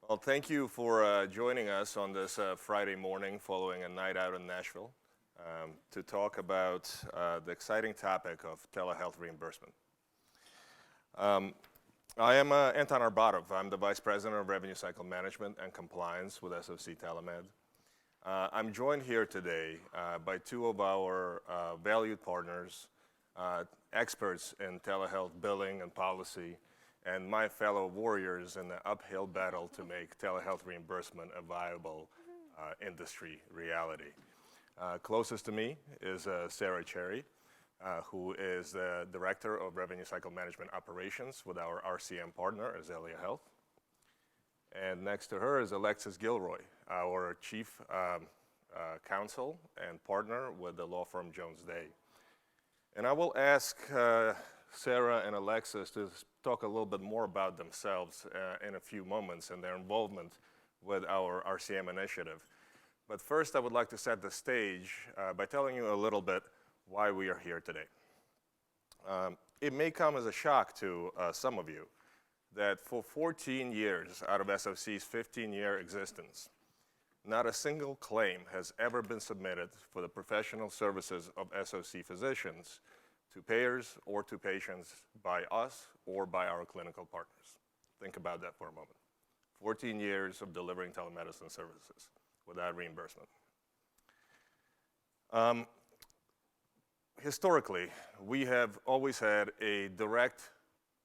Well, thank you for joining us on this Friday morning following a night out in Nashville to talk about the exciting topic of telehealth reimbursement. I am Anton Arbatov. I'm the Vice President of Revenue Cycle Management and Compliance with SOC Telemed. I'm joined here today by two of our valued partners, experts in telehealth billing and policy, and my fellow warriors in the uphill battle to make telehealth reimbursement a viable industry reality. Closest to me is Sarah Cherry, who is the Director of Revenue Cycle Management Operations with our RCM partner, Azalea Health. And next to her is Alexis Gilroy, our Chief Counsel and Partner with the law firm Jones Day. And I will ask Sarah and Alexis to talk a little bit more about themselves in a few moments and their involvement with our RCM initiative. But first, I would like to set the stage by telling you a little bit why we are here today. It may come as a shock to some of you that for 14 years out of SOC's 15-year existence, not a single claim has ever been submitted for the professional services of SOC physicians to payers or to patients by us or by our clinical partners. Think about that for a moment. 14 years of delivering telemedicine services without reimbursement. Historically, we have always had a direct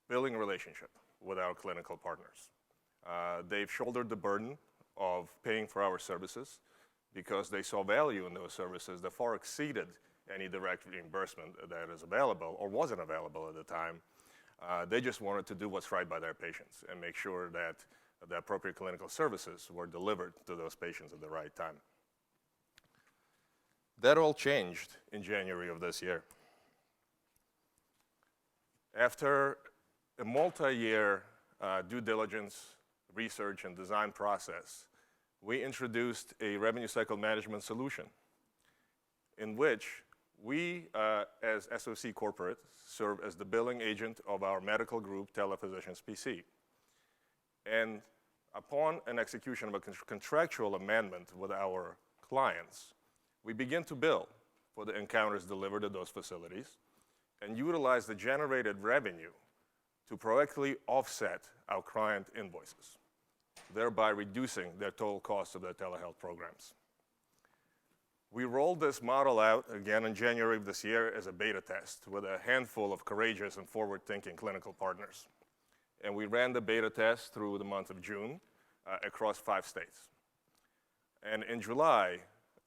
billing relationship with our clinical partners. They've shouldered the burden of paying for our services because they saw value in those services that far exceeded any direct reimbursement that is available or wasn't available at the time. They just wanted to do what's right by their patients and make sure that the appropriate clinical services were delivered to those patients at the right time. That all changed in January of this year. After a multi-year due diligence, research, and design process, we introduced a revenue cycle management solution in which we, as SOC Corporate, serve as the billing agent of our medical group, Telephysicians PC. And upon an execution of a contractual amendment with our clients, we begin to bill for the encounters delivered at those facilities and utilize the generated revenue to proactively offset our client invoices, thereby reducing their total cost of their telehealth programs. We rolled this model out again in January of this year as a beta test with a handful of courageous and forward-thinking clinical partners. And we ran the beta test through the month of June across 5 states. And in July,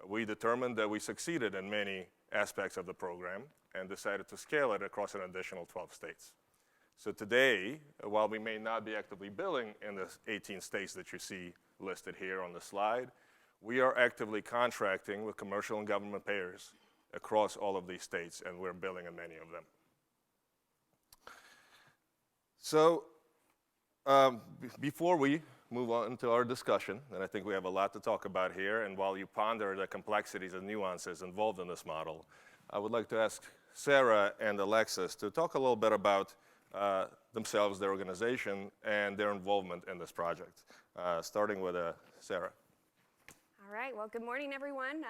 we determined that we succeeded in many aspects of the program and decided to scale it across an additional 12 states. So today, while we may not be actively billing in the 18 states that you see listed here on the slide, we are actively contracting with commercial and government payers across all of these states, and we're billing in many of them. So before we move on to our discussion, and I think we have a lot to talk about here, and while you ponder the complexities and nuances involved in this model, I would like to ask Sarah and Alexis to talk a little bit about themselves, their organization, and their involvement in this project, starting with Sarah. All right, well, good morning, everyone.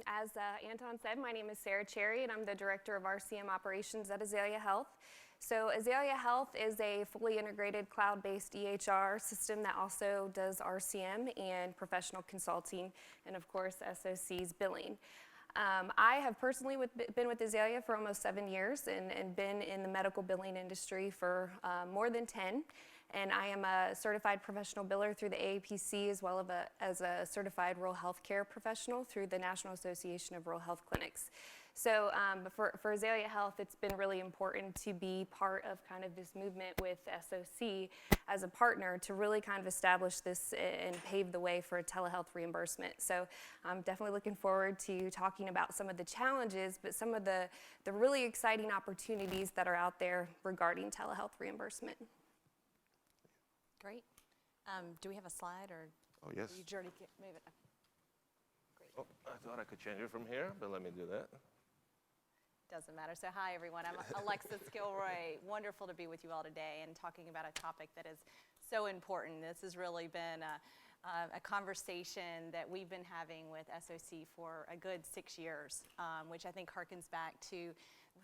As Anton said, my name is Sarah Cherry, and I'm the Director of RCM Operations at Azalea Health. So Azalea Health is a fully integrated cloud-based EHR system that also does RCM and professional consulting, and of course, SOC's billing. I have personally been with Azalea for almost 7 years and been in the medical billing industry for more than 10. And I am a certified professional biller through the AAPC as well as a certified rural health care professional through the National Association of Rural Health Clinics. So for Azalea Health, it's been really important to be part of kind of this movement with SOC as a partner to really kind of establish this and pave the way for telehealth reimbursement. So I'm definitely looking forward to talking about some of the challenges, but some of the really exciting opportunities that are out there regarding telehealth reimbursement. Great. Do we have a slide or? Oh, yes. You already move it. Great. Oh, I thought I could change it from here, but let me do that. Doesn't matter. So hi, everyone. I'm Alexis Gilroy. Wonderful to be with you all today and talking about a topic that is So important. This has really been a conversation that we've been having with SOC for a good 6 years, which I think harkens back to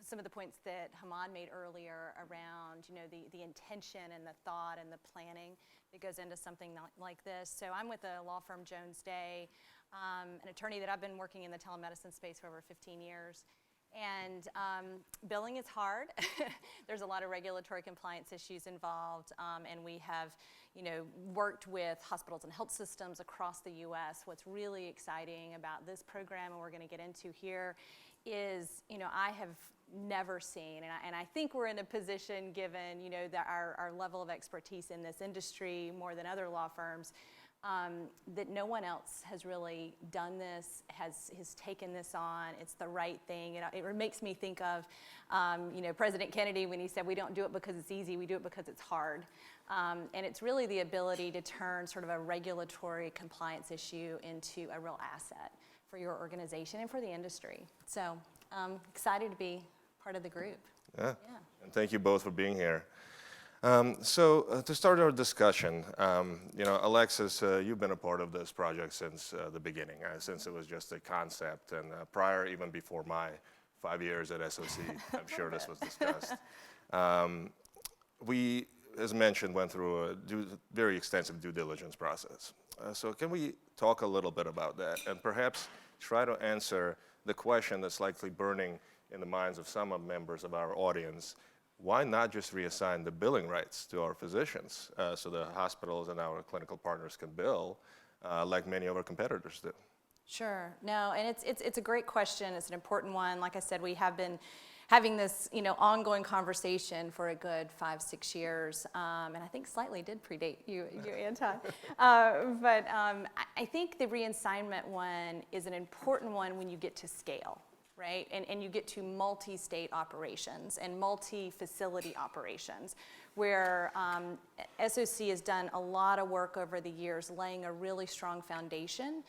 some of the points that Hamad made earlier around, the intention and the thought and the planning that goes into something like this. So I'm with a law firm, Jones Day, an attorney that I've been working in the telemedicine space for over 15 years. And billing is hard. There's a lot of regulatory compliance issues involved, and we have, worked with hospitals and health systems across the U.S. What's really exciting about this program, and we're going to get into here, is, I have never seen, and I think we're in a position, given, that our level of expertise in this industry more than other law firms, that no one else has really done this, has taken this on. It's the right thing. It makes me think of, President Kennedy when he said, we don't do it because it's easy, we do it because it's hard. And it's really the ability to turn sort of a regulatory compliance issue into a real asset for your organization and for the industry. So excited to be part of the group. Yeah. And thank you both for being here. So to start our discussion, Alexis, you've been a part of this project since the beginning, since it was just a concept, and prior, even before my 5 years at SOC, I'm sure this was discussed. We, as mentioned, went through a very extensive due diligence process. So can we talk a little bit about that, and perhaps try to answer the question that's likely burning in the minds of some members of our audience: why not just reassign the billing rights to our physicians so the hospitals and our clinical partners can bill like many of our competitors do? Sure. No, and it's a great question. It's an important one. Like I said, we have been having this ongoing conversation for a good 5-6 years, and I think slightly did predate you Anton. But I think the reassignment one is an important one when you get to scale. Right? And you get to multi-state operations and multi-facility operations, where SOC has done a lot of work over the years laying a really strong foundation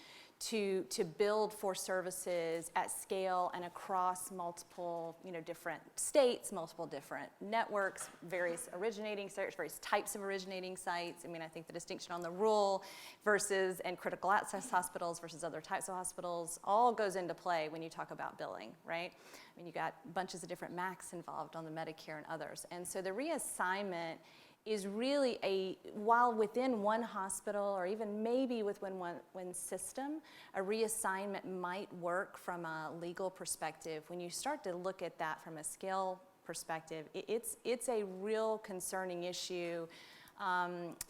to build for services at scale and across multiple different states, multiple different networks, various originating sites, various types of originating sites. I mean, I think the distinction on the rural versus and critical access hospitals versus other types of hospitals all goes into play when you talk about billing, right? I mean, you got bunches of different MACs involved on the Medicare and others. And so the reassignment is really while within one hospital or even maybe within one system, a reassignment might work from a legal perspective. When you start to look at that from a scale perspective, it's a real concerning issue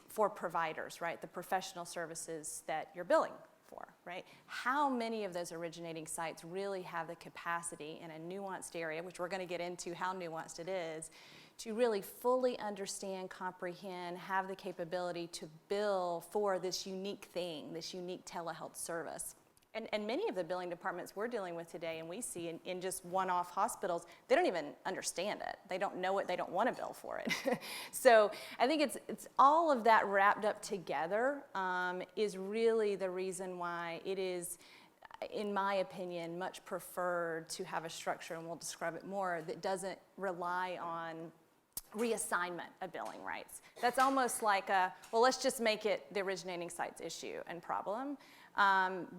for providers, right? The professional services that you're billing for, right? How many of those originating sites really have the capacity in a nuanced area, which we're going to get into how nuanced it is, to really fully understand, comprehend, have the capability to bill for this unique thing, this unique telehealth service. And many of the billing departments we're dealing with today, and we see in just one-off hospitals, they don't even understand it. They don't know it. They don't want to bill for it. So I think it's all of that wrapped up together is really the reason why it is, in my opinion, much preferred to have a structure, and we'll describe it more, that doesn't rely on reassignment of billing rights. That's almost like let's just make it the originating site's issue and problem.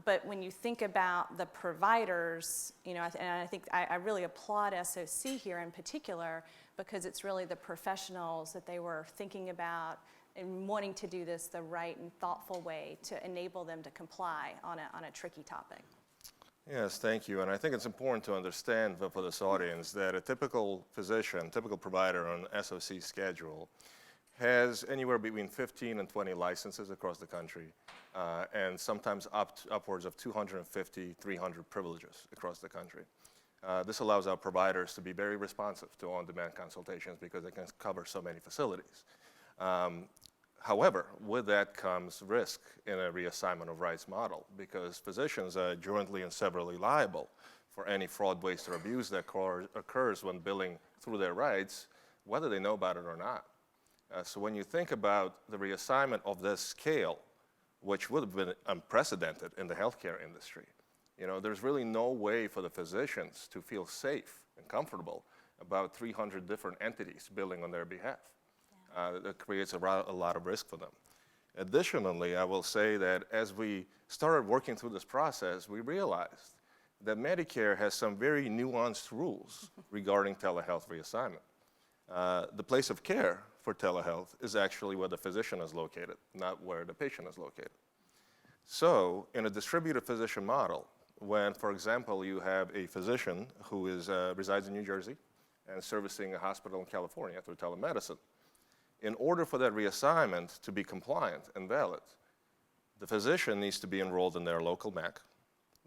But when you think about the providers, and I think I really applaud SOC here in particular, because it's really the professionals that they were thinking about and wanting to do this the right and thoughtful way to enable them to comply on a tricky topic. Yes, thank you. And I think it's important to understand for this audience that a typical physician, typical provider on SOC schedule has anywhere between 15 and 20 licenses across the country, and sometimes upwards of 250, 300 privileges across the country. This allows our providers to be very responsive to on-demand consultations because they can cover so many facilities. However, with that comes risk in a reassignment of rights model, because physicians are jointly and severally liable for any fraud, waste, or abuse that occurs when billing through their rights, whether they know about it or not. So when you think about the reassignment of this scale, which would have been unprecedented in the healthcare industry, there's really no way for the physicians to feel safe and comfortable about 300 different entities billing on their behalf. that creates a lot of risk for them. Additionally, I will say that as we started working through this process, we realized that Medicare has some very nuanced rules regarding telehealth reassignment. The place of care for telehealth is actually where the physician is located, not where the patient is located. So in a distributed physician model, when, for example, you have a physician who resides in New Jersey and servicing a hospital in California through telemedicine, in order for that reassignment to be compliant and valid, the physician needs to be enrolled in their local MAC,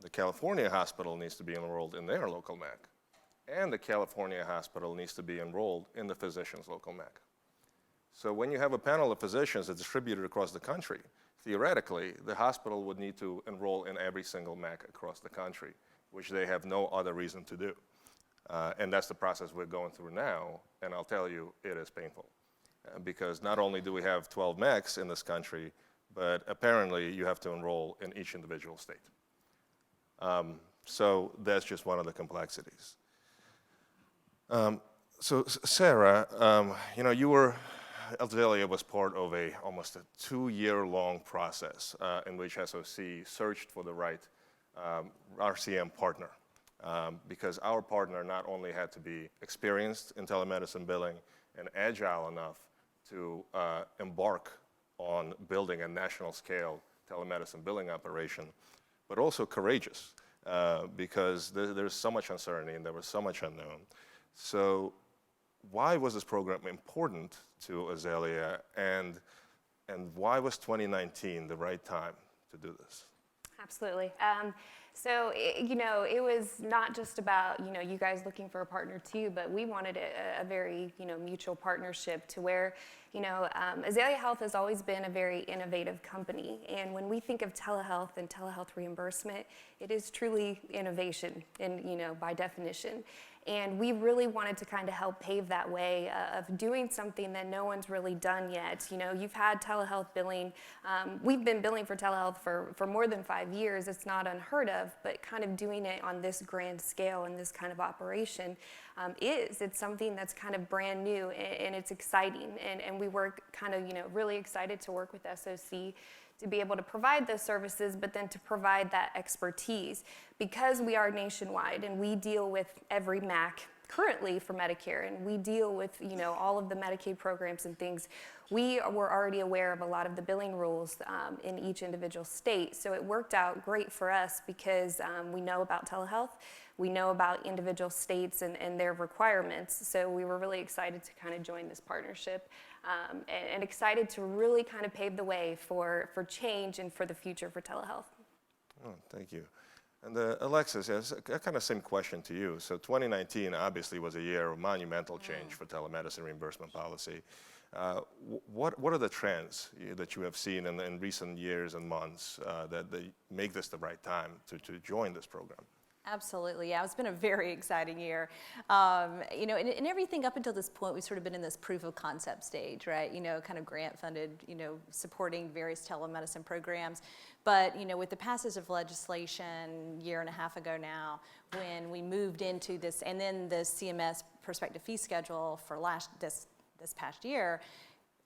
the California hospital needs to be enrolled in their local MAC, and the California hospital needs to be enrolled in the physician's local MAC. So when you have a panel of physicians that's distributed across the country, theoretically, the hospital would need to enroll in every single MAC across the country, which they have no other reason to do. And that's the process we're going through now, and I'll tell you, it is painful. Because not only do we have 12 MACs in this country, but apparently you have to enroll in each individual state. So that's just one of the complexities. So Sarah, Azalea was part of almost a 2-year-long process in which SOC searched for the right RCM partner. Because our partner not only had to be experienced in telemedicine billing and agile enough to embark on building a national scale telemedicine billing operation, but also courageous because there's so much uncertainty and there was so much unknown. So why was this program important to Azalea, and why was 2019 the right time to do this? Absolutely. So, it was not just about, you guys looking for a partner too, but we wanted a very, mutual partnership to where, Azalea Health has always been a very innovative company. And when we think of telehealth and telehealth reimbursement, it is truly innovation by definition. And we really wanted to kind of help pave that way of doing something that no one's really done yet. You've had telehealth billing. We've been billing for telehealth for more than 5 years. It's not unheard of, but kind of doing it on this grand scale and this kind of operation it's something that's kind of brand new and it's exciting. And we were kind of, really excited to work with SOC to be able to provide those services, but then to provide that expertise. Because we are nationwide and we deal with every MAC currently for Medicare, and we deal with all of the Medicaid programs and things, we were already aware of a lot of the billing rules in each individual state. So it worked out great for us because we know about telehealth, we know about individual states and their requirements. So we were really excited to kind of join this partnership and excited to really kind of pave the way for change and for the future for telehealth. Oh, thank you. And Alexis, yes, a kind of same question to you. So 2019 obviously was a year of monumental change for telemedicine reimbursement policy. What are the trends that you have seen in recent years and months that make this the right time to join this program? Absolutely, yeah, it's been a very exciting year. And everything up until this point, we've sort of been in this proof of concept stage, right? Kind of grant funded, supporting various telemedicine programs. But, with the passage of legislation a year and a half ago now, when we moved into this, and then the CMS prospective fee schedule for this past year,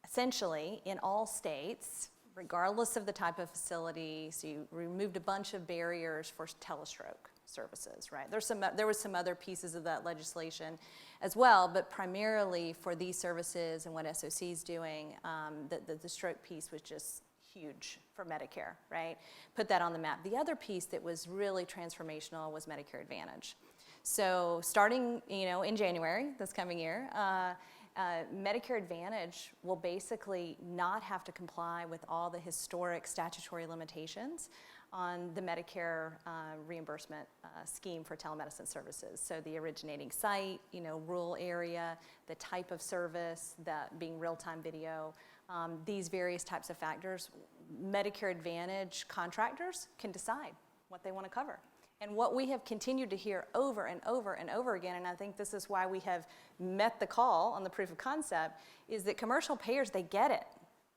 essentially in all states, regardless of the type of facility, so you removed a bunch of barriers for telestroke services, right? There was some other pieces of that legislation as well, but primarily for these services and what SOC is doing, the stroke piece was just huge for Medicare, right? Put that on the map. The other piece that was really transformational was Medicare Advantage. So starting, in January, this coming year, Medicare Advantage will basically not have to comply with all the historic statutory limitations on the Medicare reimbursement scheme for telemedicine services. So the originating site, rural area, the type of service, that being real-time video, these various types of factors, Medicare Advantage contractors can decide what they want to cover. And what we have continued to hear over and over and over again, and I think this is why we have met the call on the proof of concept, is that commercial payers, they get it.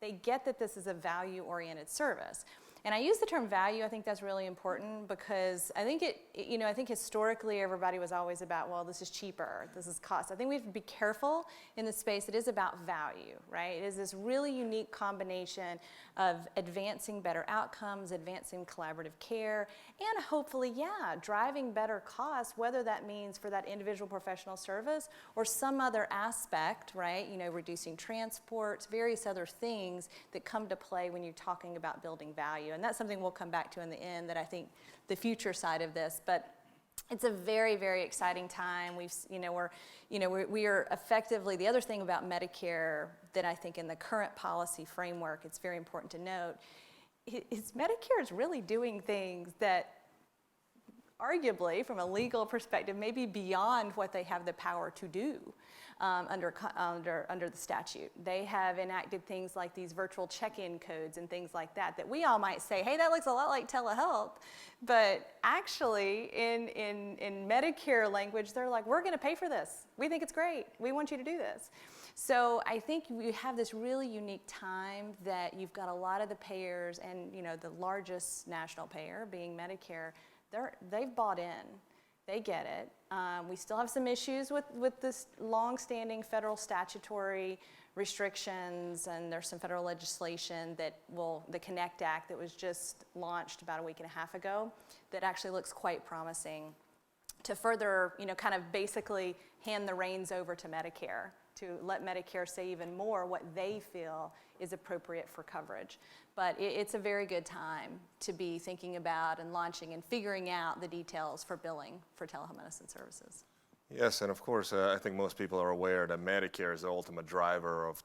They get that this is a value-oriented service. And I use the term value. I think that's really important because I think I think historically everybody was always about, well, this is cheaper, this is cost. I think we have to be careful in the space. It is about value, right? It is this really unique combination of advancing better outcomes, advancing collaborative care, and hopefully, driving better costs, whether that means for that individual professional service or some other aspect, right? Reducing transports, various other things that come to play when you're talking about building value. And that's something we'll come back to in the end, that I think the future side of this. But it's a very, very exciting time. We are effectively, the other thing about Medicare that I think in the current policy framework, it's very important to note, is Medicare is really doing things that arguably, from a legal perspective, maybe beyond what they have the power to do under the statute. They have enacted things like these virtual check-in codes and things like that we all might say, hey, that looks a lot like telehealth. But actually, in Medicare language, they're like, we're going to pay for this. We think it's great. We want you to do this. So I think we have this really unique time that you've got a lot of the payers, and the largest national payer being Medicare, they've bought in. They get it. We still have some issues with this long-standing federal statutory restrictions, and there's some federal legislation the Connect Act that was just launched about a week and a half ago that actually looks quite promising to further, kind of basically hand the reins over to Medicare, to let Medicare say even more what they feel is appropriate for coverage. But it's a very good time to be thinking about and launching and figuring out the details for billing for telemedicine services. Yes, and of course, I think most people are aware that Medicare is the ultimate driver of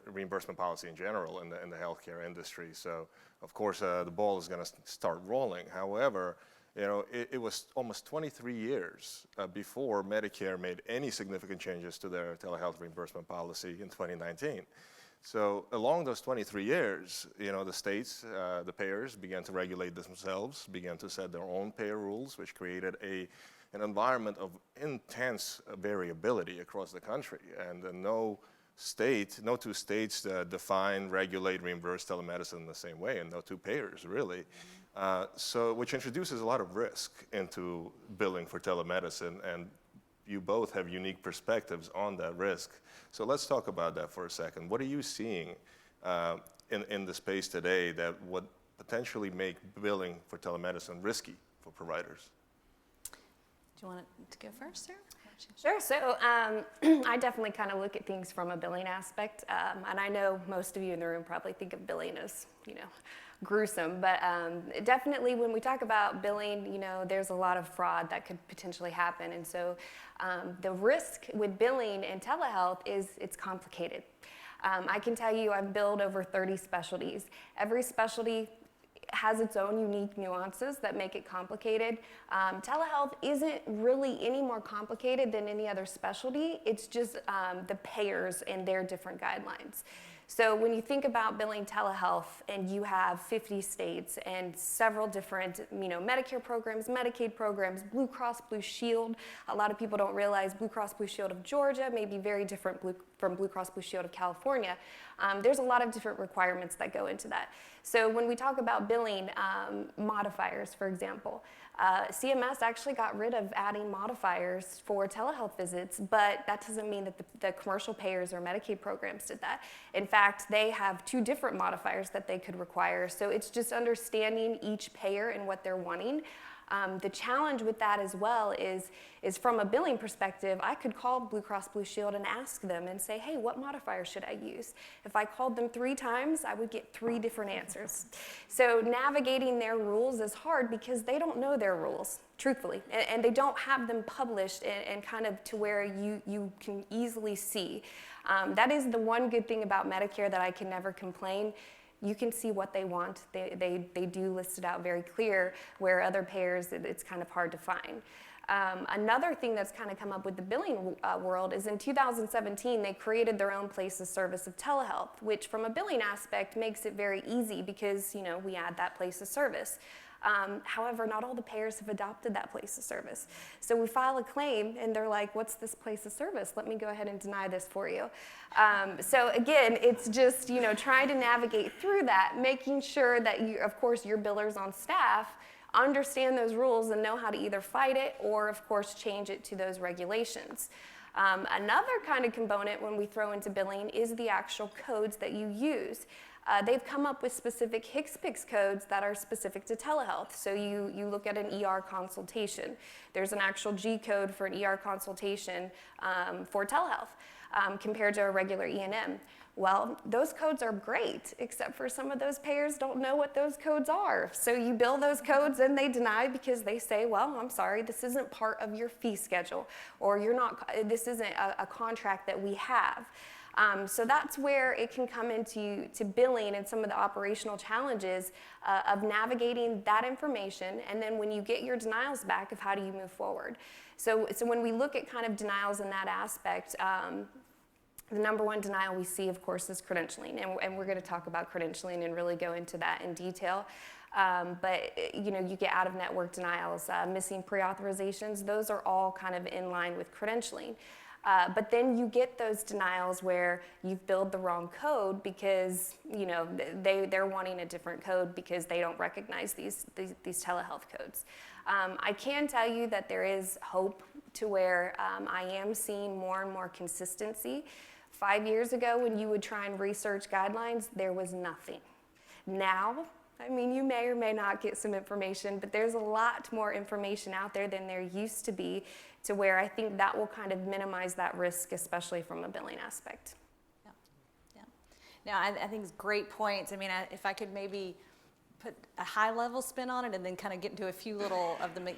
reimbursement policy in general in the healthcare industry. So, of course, the ball is going to start rolling. However, it was almost 23 years before Medicare made any significant changes to their telehealth reimbursement policy in 2019. So along those 23 years, the states, the payers began to regulate themselves, began to set their own payer rules, which created an environment of intense variability across the country. And no two states define, regulate, reimburse telemedicine in the same way, and no two payers really. Which introduces a lot of risk into billing for telemedicine, and you both have unique perspectives on that risk. So let's talk about that for a second. What are you seeing in the space today that would potentially make billing for telemedicine risky for providers? Do you want to go first, Sarah? Sure. So I definitely kind of look at things from a billing aspect, and I know most of you in the room probably think of billing as, gruesome, but definitely when we talk about billing, there's a lot of fraud that could potentially happen, and so the risk with billing and telehealth is it's complicated. I can tell you I've billed over 30 specialties. Every specialty has its own unique nuances that make it complicated. Telehealth isn't really any more complicated than any other specialty. It's just the payers and their different guidelines. So when you think about billing telehealth and you have 50 states and several different Medicare programs, Medicaid programs, Blue Cross Blue Shield, a lot of people don't realize Blue Cross Blue Shield of Georgia may be very different from Blue Cross Blue Shield of California. There's a lot of different requirements that go into that. So when we talk about billing modifiers, for example, CMS actually got rid of adding modifiers for telehealth visits, but that doesn't mean that the commercial payers or Medicaid programs did that. In fact, they have 2 different modifiers that they could require. So it's just understanding each payer and what they're wanting. The challenge with that as well is from a billing perspective, I could call Blue Cross Blue Shield and ask them and say, hey, what modifier should I use? If I called them 3 times, I would get 3 different answers. So navigating their rules is hard because they don't know their rules, truthfully, and they don't have them published and kind of to where you can easily see. That is the one good thing about Medicare that I can never complain. You can see what they want. They do list it out very clear, where other payers, it's kind of hard to find. Another thing that's kind of come up with the billing world is in 2017, they created their own place of service of telehealth, which from a billing aspect makes it very easy because, we add that place of service. However, not all the payers have adopted that place of service. So we file a claim and they're like, what's this place of service? Let me go ahead and deny this for you. So again, it's just, trying to navigate through that, making sure that of course, your billers on staff understand those rules and know how to either fight it or, of course, change it to those regulations. Another kind of component when we throw into billing is the actual codes that you use. They've come up with specific HCPCS codes that are specific to telehealth. So you look at an ER consultation. There's an actual G code for an ER consultation for telehealth compared to a regular E&M. Well, those codes are great, except for some of those payers don't know what those codes are. So you bill those codes and they deny because they say, well, I'm sorry, this isn't part of your fee schedule, or this isn't a contract that we have. So that's where it can come into billing and some of the operational challenges of navigating that information, and then when you get your denials back, of how do you move forward. So when we look at kind of denials in that aspect, the number one denial we see, of course, is credentialing, and we're going to talk about credentialing and really go into that in detail. But you get out-of-network denials, missing pre-authorizations. Those are all kind of in line with credentialing. But then you get those denials where you've billed the wrong code because they're wanting a different code because they don't recognize these telehealth codes. I can tell you that there is hope to where I am seeing more and more consistency. 5 years ago, when you would try and research guidelines, there was nothing. Now, you may or may not get some information, but there's a lot more information out there than there used to be, to where I think that will kind of minimize that risk, especially from a billing aspect. Yeah. No, I think it's great points. If I could maybe put a high-level spin on it and then kind of get into a few little of the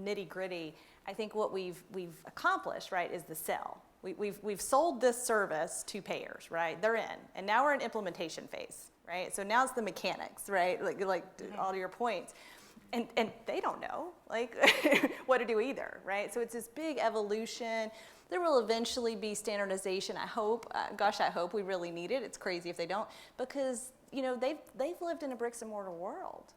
nitty-gritty, I think what we've accomplished, right, is the sell. We've sold this service to payers, right? They're in, and now we're in implementation phase, right? So now it's the mechanics, right? Like all your points. And they don't know, what to do either, right? So it's this big evolution. There will eventually be standardization, I hope. I hope we really need it. It's crazy if they don't, because, they've lived in a bricks and mortar world,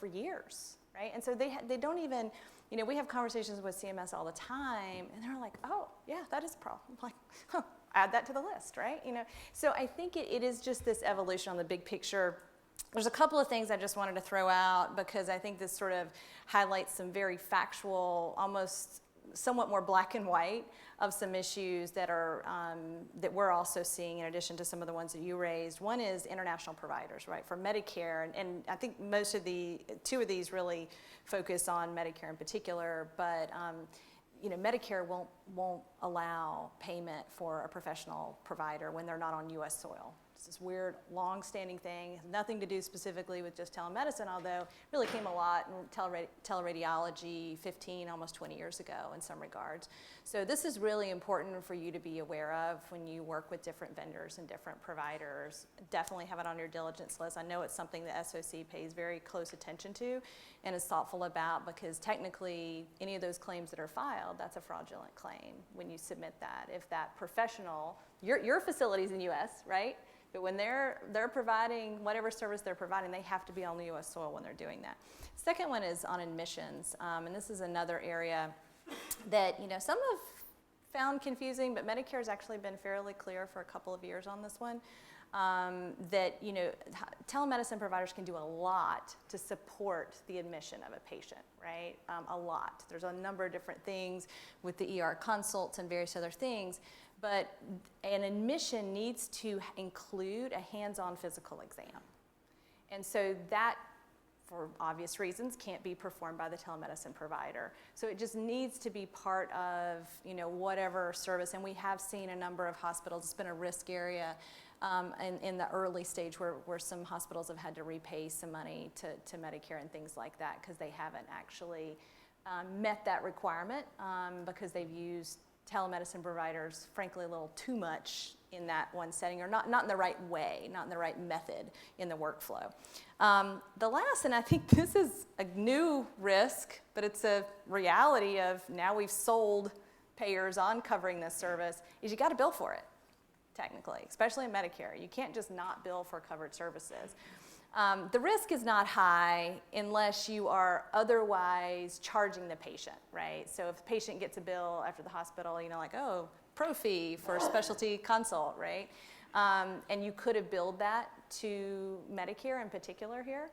for years, right? And so they don't even, we have conversations with CMS all the time, and they're like, oh, yeah, that is a problem. I'm like, add that to the list, right? So I think it is just this evolution on the big picture. There's a couple of things I just wanted to throw out because I think this sort of highlights some very factual, almost somewhat more black and white of some issues that are that we're also seeing in addition to some of the ones that you raised. One is international providers, right, for Medicare, and I think two of these really focus on Medicare in particular, but Medicare won't allow payment for a professional provider when they're not on U.S. soil. It's this weird, long-standing thing. It has nothing to do specifically with just telemedicine, although it really came a lot in teleradiology 15, almost 20 years ago in some regards. So this is really important for you to be aware of when you work with different vendors and different providers. Definitely have it on your diligence list. I know it's something the SOC pays very close attention to and is thoughtful about, because technically any of those claims that are filed, that's a fraudulent claim when you submit that. If that professional, your facility's in U.S., right? But when they're providing whatever service they're providing, they have to be on the U.S. soil when they're doing that. Second one is on admissions, and this is another area that some have found confusing, but Medicare has actually been fairly clear for a couple of years on this one. That telemedicine providers can do a lot to support the admission of a patient, right? A lot. There's a number of different things with the ER consults and various other things. But an admission needs to include a hands-on physical exam. And so that, for obvious reasons, can't be performed by the telemedicine provider. So it just needs to be part of, whatever service. And we have seen a number of hospitals, it's been a risk area in the early stage where some hospitals have had to repay some money to Medicare and things like that because they haven't actually met that requirement because they've used telemedicine providers, frankly, a little too much in that one setting, or not in the right way, not in the right method in the workflow. The last, and I think this is a new risk, but it's a reality of now we've sold payers on covering this service, is you got to bill for it, technically, especially in Medicare. You can't just not bill for covered services. The risk is not high unless you are otherwise charging the patient, right? So if the patient gets a bill after the hospital, like, oh, pro fee for a specialty consult, right? And you could have billed that to Medicare in particular here.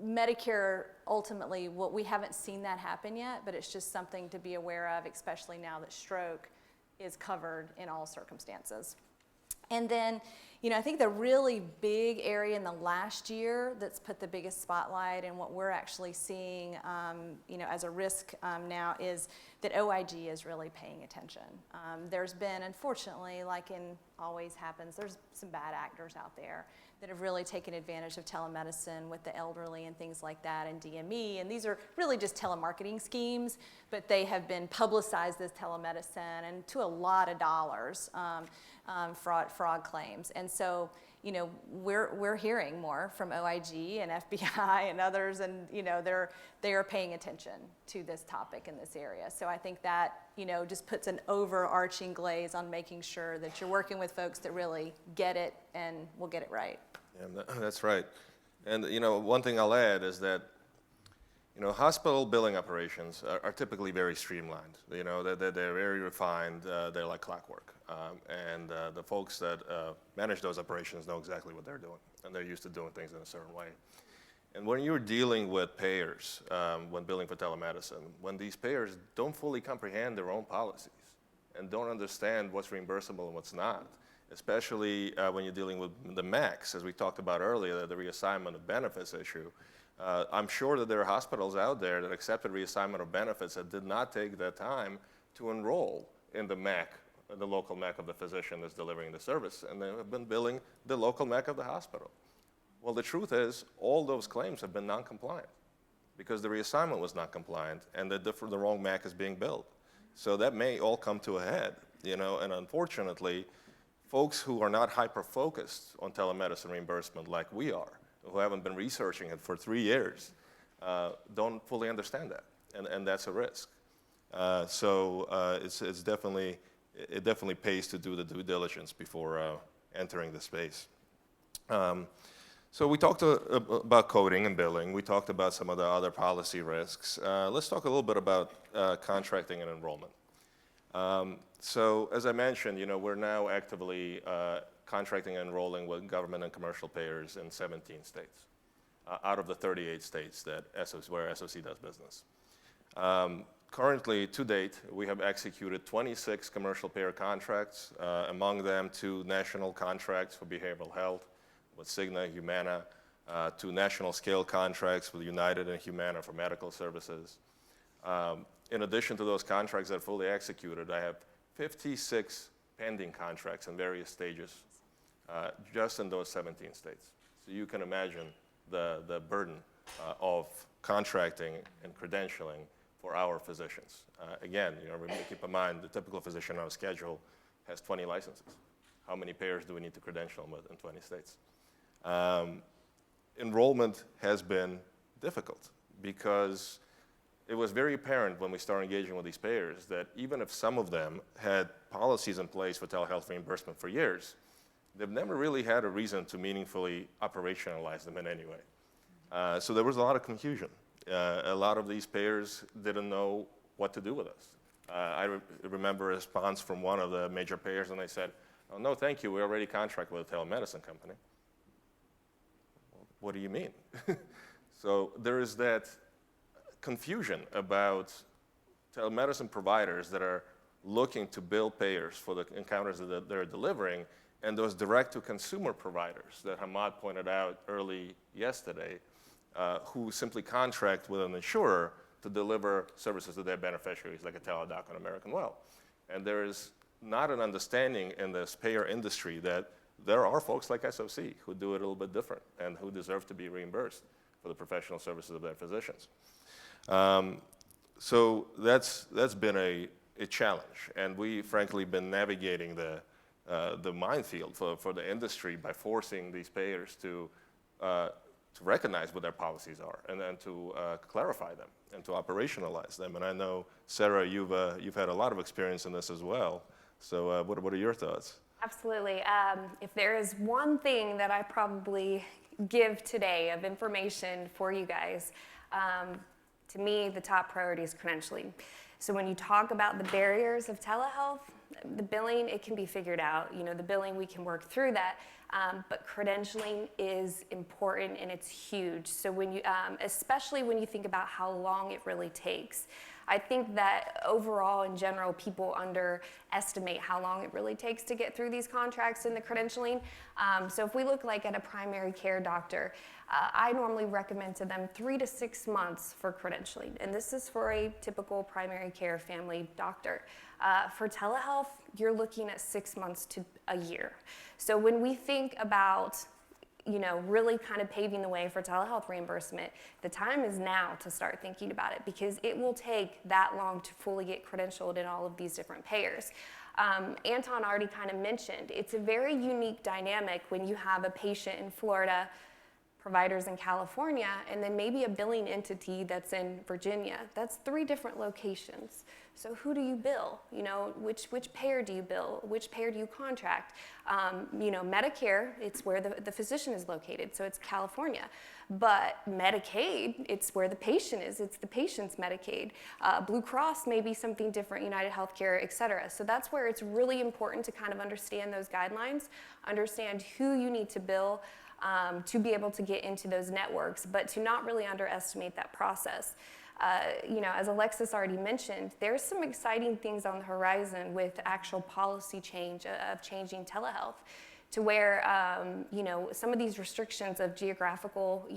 Medicare, ultimately, we haven't seen that happen yet, but it's just something to be aware of, especially now that stroke is covered in all circumstances. And then, I think the really big area in the last year that's put the biggest spotlight and what we're actually seeing, as a risk now is that OIG is really paying attention. There's been, unfortunately, like always happens, there's some bad actors out there that have really taken advantage of telemedicine with the elderly and things like that, and DME, and these are really just telemarketing schemes, but they have been publicized as telemedicine and to a lot of dollars, fraud claims. And so, we're hearing more from OIG and FBI and others, and they are paying attention to this topic in this area. So I think that just puts an overarching glaze on making sure that you're working with folks that really get it and will get it right. Yeah, that's right. And one thing I'll add is that hospital billing operations are typically very streamlined. They're very refined. They're like clockwork. And the folks that manage those operations know exactly what they're doing, and they're used to doing things in a certain way. And when you're dealing with payers, when billing for telemedicine, when these payers don't fully comprehend their own policies and don't understand what's reimbursable and what's not, especially when you're dealing with the MACs, as we talked about earlier, the reassignment of benefits issue, I'm sure that there are hospitals out there that accepted reassignment of benefits that did not take the time to enroll in the MAC, the local MAC of the physician that's delivering the service, and they have been billing the local MAC of the hospital. Well, the truth is, all those claims have been non-compliant because the reassignment was not compliant and the wrong MAC is being billed. So that may all come to a head, and unfortunately, folks who are not hyper-focused on telemedicine reimbursement like we are, who haven't been researching it for 3 years, don't fully understand that, and that's a risk. It definitely pays to do the due diligence before entering the space. So we talked about coding and billing. We talked about some of the other policy risks. Let's talk a little bit about contracting and enrollment. So as I mentioned, we're now actively contracting and enrolling with government and commercial payers in 17 states, out of the 38 states where SOC does business. Currently, to date, we have executed 26 commercial payer contracts, among them 2 national contracts for behavioral health with Cigna, Humana, 2 national scale contracts with United and Humana for medical services. In addition to those contracts that are fully executed, I have 56 pending contracts in various stages, just in those 17 states. So you can imagine the burden of contracting and credentialing for our physicians. Again, keep in mind the typical physician on a schedule has 20 licenses. How many payers do we need to credential with in 20 states? Enrollment has been difficult because it was very apparent when we started engaging with these payers that even if some of them had policies in place for telehealth reimbursement for years, they've never really had a reason to meaningfully operationalize them in any way. So there was a lot of confusion. A lot of these payers didn't know what to do with us. I remember a response from one of the major payers, and they said, "Oh, no, thank you, we already contract with a telemedicine company." Well, what do you mean? So there is that confusion about telemedicine providers that are looking to bill payers for the encounters that they're delivering, and those direct-to-consumer providers that Hamad pointed out early yesterday, who simply contract with an insurer to deliver services to their beneficiaries, like a Teladoc on American Well. And there is not an understanding in this payer industry that there are folks like SOC who do it a little bit different and who deserve to be reimbursed for the professional services of their physicians. So that's been a a challenge. And we, frankly, been navigating the minefield for the industry by forcing these payers to recognize what their policies are and then to clarify them and to operationalize them. And I know, Sarah, you've had a lot of experience in this as well. So what are your thoughts? Absolutely. If there is one thing that I probably give today of information for you guys, to me, the top priority is credentialing. So when you talk about the barriers of telehealth, the billing, it can be figured out. You know, the billing, we can work through that. But credentialing is important and it's huge. So when you, especially when you think about how long it really takes. I think that overall, in general, people underestimate how long it really takes to get through these contracts and the credentialing. So if we look like at a primary care doctor, I normally recommend to them 3 to 6 months for credentialing. And this is for a typical primary care family doctor. For telehealth, you're looking at 6 months to a year. So when we think about really kind of paving the way for telehealth reimbursement, the time is now to start thinking about it because it will take that long to fully get credentialed in all of these different payers. Anton already kind of mentioned, it's a very unique dynamic when you have a patient in Florida, providers in California, and then maybe a billing entity that's in Virginia. That's 3 different locations. So who do you bill? Which payer do you bill? Which payer do you contract? Medicare, it's where the physician is located, so it's California. But Medicaid, it's where the patient is. It's the patient's Medicaid. Blue Cross may be something different, United Healthcare, et cetera. So that's where it's really important to kind of understand those guidelines, understand who you need to bill, to be able to get into those networks, but to not really underestimate that process. As Alexis already mentioned, there's some exciting things on the horizon with actual policy change of changing telehealth to where, some of these restrictions of geographical,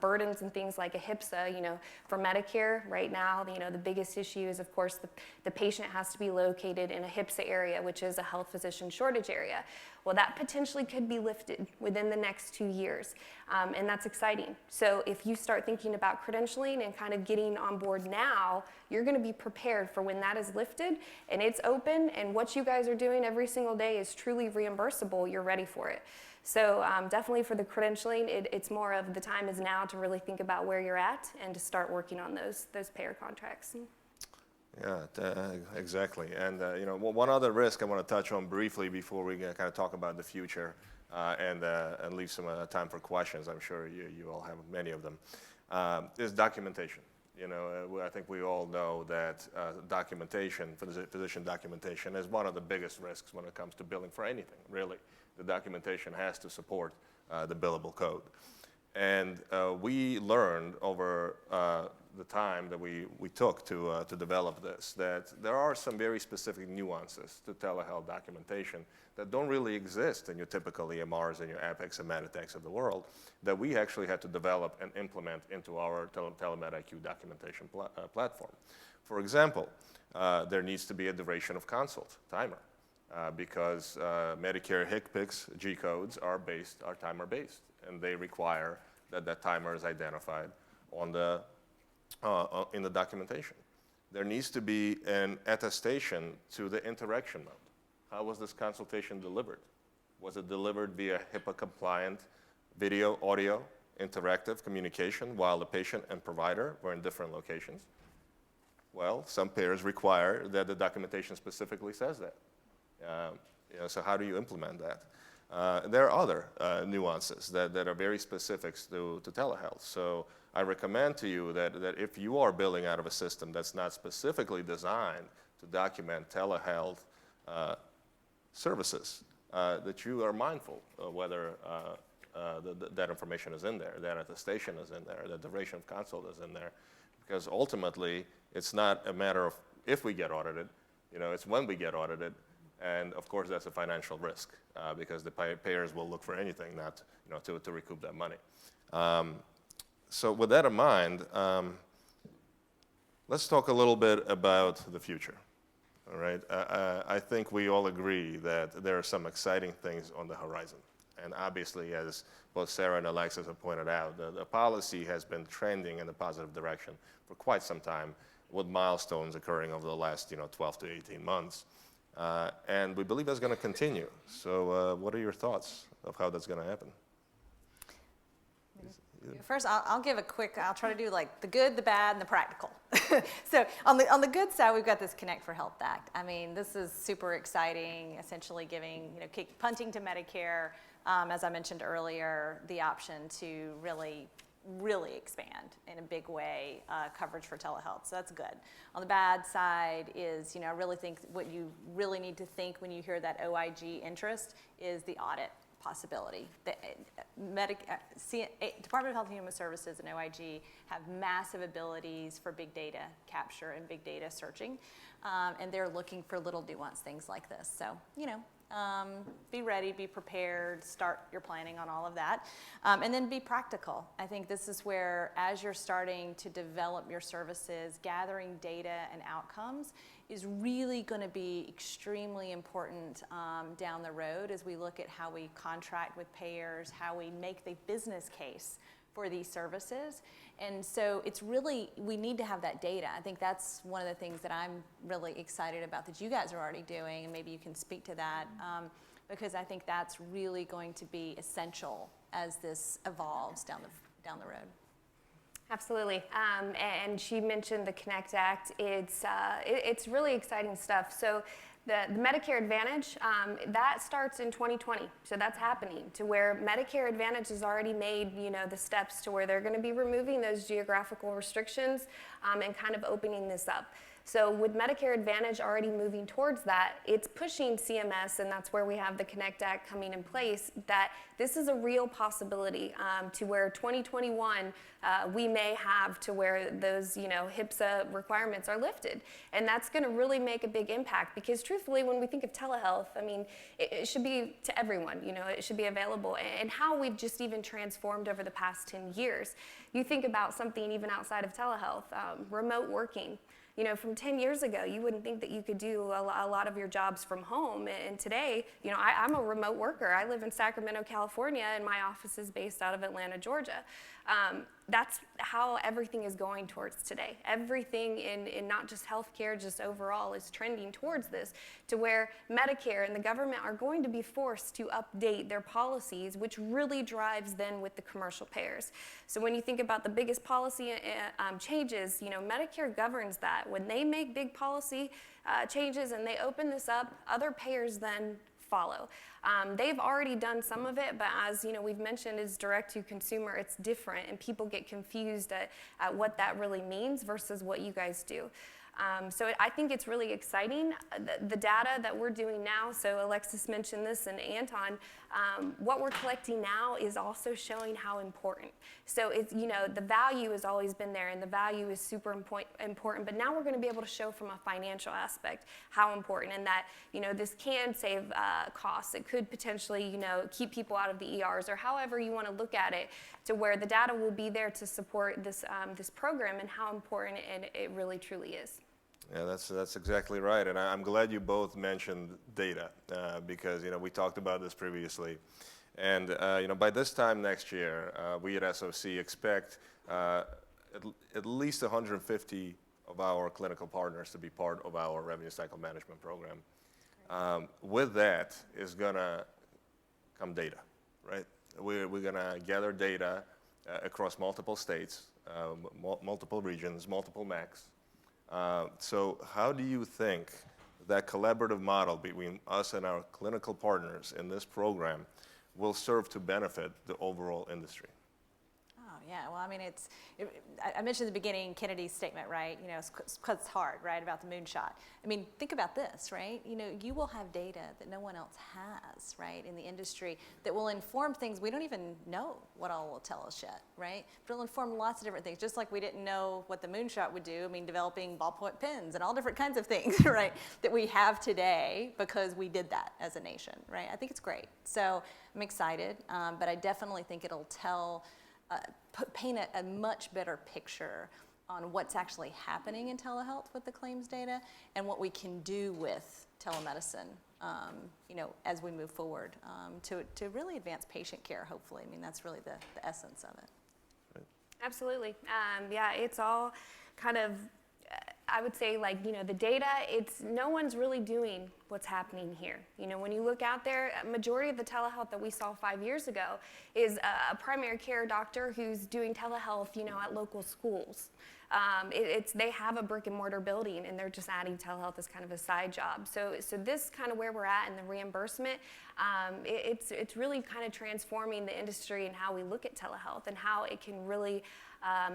burdens and things like a HIPAA, for Medicare right now, the biggest issue is, of course, the patient has to be located in a HIPAA area, which is a health physician shortage area. Well, that potentially could be lifted within the next 2 years, and that's exciting. So if you start thinking about credentialing and kind of getting on board now, you're going to be prepared for when that is lifted and it's open and what you guys are doing every single day is truly reimbursable, you're ready for it. So definitely for the credentialing, it's more of the time is now to really think about where you're at and to start working on those payer contracts. Yeah, exactly. And one other risk I want to touch on briefly before we kind of talk about the future and leave some time for questions. I'm sure you all have many of them. Is documentation. I think we all know that documentation, physician documentation, is one of the biggest risks when it comes to billing for anything. Really, the documentation has to support the billable code. And we learned over the time that we took to develop this, that there are some very specific nuances to telehealth documentation that don't really exist in your typical EMRs and your Epics and Meditechs of the world, that we actually had to develop and implement into our Telemed IQ documentation platform. For example, there needs to be a duration of consult timer because Medicare HCPCS Gcodes are timer-based, and they require that timer is identified on in the documentation. There needs to be an attestation to the interaction mode. How was this consultation delivered? Was it delivered via HIPAA-compliant video, audio, interactive communication while the patient and provider were in different locations? Well, some payers require that the documentation specifically says that. So how do you implement that? There are other nuances that are very specific to telehealth. So I recommend to you that if you are billing out of a system that's not specifically designed to document telehealth services, that you are mindful of whether that information is in there, that attestation is in there, the duration of consult is in there. Because ultimately, it's not a matter of if we get audited, it's when we get audited. And of course, that's a financial risk because the payers will look for anything not to recoup that money. So with that in mind, let's talk a little bit about the future. All right, I think we all agree that there are some exciting things on the horizon. And obviously, as both Sarah and Alexis have pointed out, the policy has been trending in a positive direction for quite some time with milestones occurring over the last 12 to 18 months. And we believe that's going to continue. So what are your thoughts of how that's going to happen? First, I'll try to do like the good, the bad, and the practical. So on the good side, we've got this Connect for Health Act. I mean, this is super exciting, essentially giving, punting to Medicare, as I mentioned earlier, the option to really expand in a big way coverage for telehealth. So that's good. On the bad side is, I really think what you really need to think when you hear that OIG interest is the audit possibility. The Department of Health and Human Services and OIG have massive abilities for big data capture and big data searching, and they're looking for little nuanced things like this. So, be ready, be prepared, start your planning on all of that, and then be practical. I think this is where, as you're starting to develop your services, gathering data and outcomes is really going to be extremely important down the road as we look at how we contract with payers, how we make the business case for these services. And so it's really, we need to have that data. I think that's one of the things that I'm really excited about that you guys are already doing, and maybe you can speak to that, because I think that's really going to be essential as this evolves down the road. Absolutely, and she mentioned the Connect Act. It's really exciting stuff. So the Medicare Advantage, that starts in 2020. So that's happening to where Medicare Advantage has already made, the steps to where they're going to be removing those geographical restrictions and kind of opening this up. So with Medicare Advantage already moving towards that, it's pushing CMS, and that's where we have the Connect Act coming in place, that this is a real possibility to where 2021 we may have to where those HIPAA requirements are lifted. And that's going to really make a big impact, because truthfully, when we think of telehealth, I mean, it should be to everyone, it should be available. And how we've just even transformed over the past 10 years. You think about something even outside of telehealth, remote working. From 10 years ago, you wouldn't think that you could do a lot of your jobs from home. And today, I'm a remote worker. I live in Sacramento, California, and my office is based out of Atlanta, Georgia. That's how everything is going towards today. Everything in not just healthcare, just overall, is trending towards this, to where Medicare and the government are going to be forced to update their policies, which really drives then with the commercial payers. So when you think about the biggest policy changes, Medicare governs that. When they make big policy changes and they open this up, other payers then follow. They've already done some of it, but as we've mentioned, is direct to consumer. It's different, and people get confused at what that really means versus what you guys do. So I think it's really exciting. The data that we're doing now, so Alexis mentioned this and Anton, what we're collecting now is also showing how important. So it's, the value has always been there, and the value is super important, but now we're going to be able to show from a financial aspect how important, and that, this can save costs. It could potentially, keep people out of the ERs, or however you want to look at it, to where the data will be there to support this, this program and how important it really truly is. Yeah, that's exactly right, and I'm glad you both mentioned data because we talked about this previously, and by this time next year, we at SOC expect at least 150 of our clinical partners to be part of our revenue cycle management program. With that is gonna come data, right? We're gonna gather data across multiple states, multiple regions, multiple MACs. So how do you think that collaborative model between us and our clinical partners in this program will serve to benefit the overall industry? Oh, yeah. Well, I mean, I mentioned at the beginning Kennedy's statement, right? It's hard, right, about the moonshot. I mean, think about this, right? You will have data that no one else has, right, in the industry that will inform things we don't even know what all will tell us yet, right? But it'll inform lots of different things, just like we didn't know what the moonshot would do. I mean, developing ballpoint pens and all different kinds of things, right, that we have today because we did that as a nation, right? I think it's great. So I'm excited, but I definitely think it'll paint a much better picture on what's actually happening in telehealth with the claims data and what we can do with telemedicine, as we move forward to really advance patient care, hopefully. I mean, that's really the essence of it. Right. Absolutely. Yeah, it's all kind of, I would say, like, the data, no one's really doing what's happening here. When you look out there, a majority of the telehealth that we saw 5 years ago is a primary care doctor who's doing telehealth, at local schools. They have a brick and mortar building and they're just adding telehealth as kind of a side job. So this kind of where we're at in the reimbursement, it's really kind of transforming the industry and how we look at telehealth and how it can really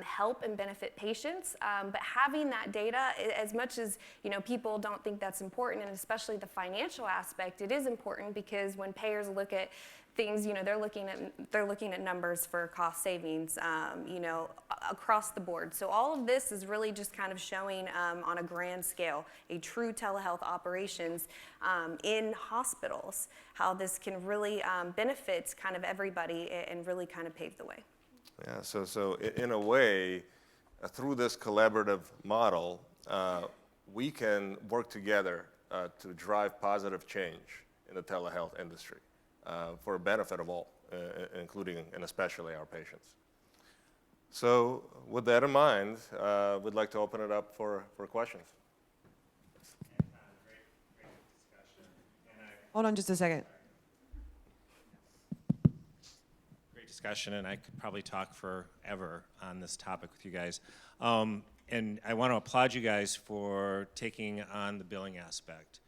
help and benefit patients. But having that data, as much as people don't think that's important, and especially the financial aspect, it is important because when payers look at things, they're looking at numbers for cost savings, across the board. So all of this is really just kind of showing on a grand scale a true telehealth operations in hospitals, how this can really benefit kind of everybody and really kind of pave the way. Yeah, so in a way, through this collaborative model, we can work together to drive positive change in the telehealth industry for the benefit of all, including and especially our patients. So with that in mind, we'd like to open it up for questions. Hold on just a second. Discussion, and I could probably talk forever on this topic with you guys. And I want to applaud you guys for taking on the billing aspect.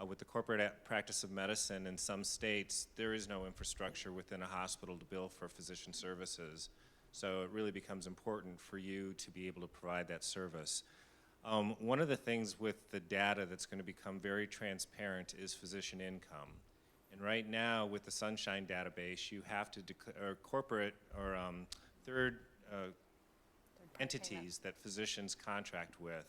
With the corporate practice of medicine in some states, there is no infrastructure within a hospital to bill for physician services. So it really becomes important for you to be able to provide that service. One of the things with the data that's going to become very transparent is physician income. And right now, with the Sunshine database, you have to declare, corporate or third entities that physicians contract with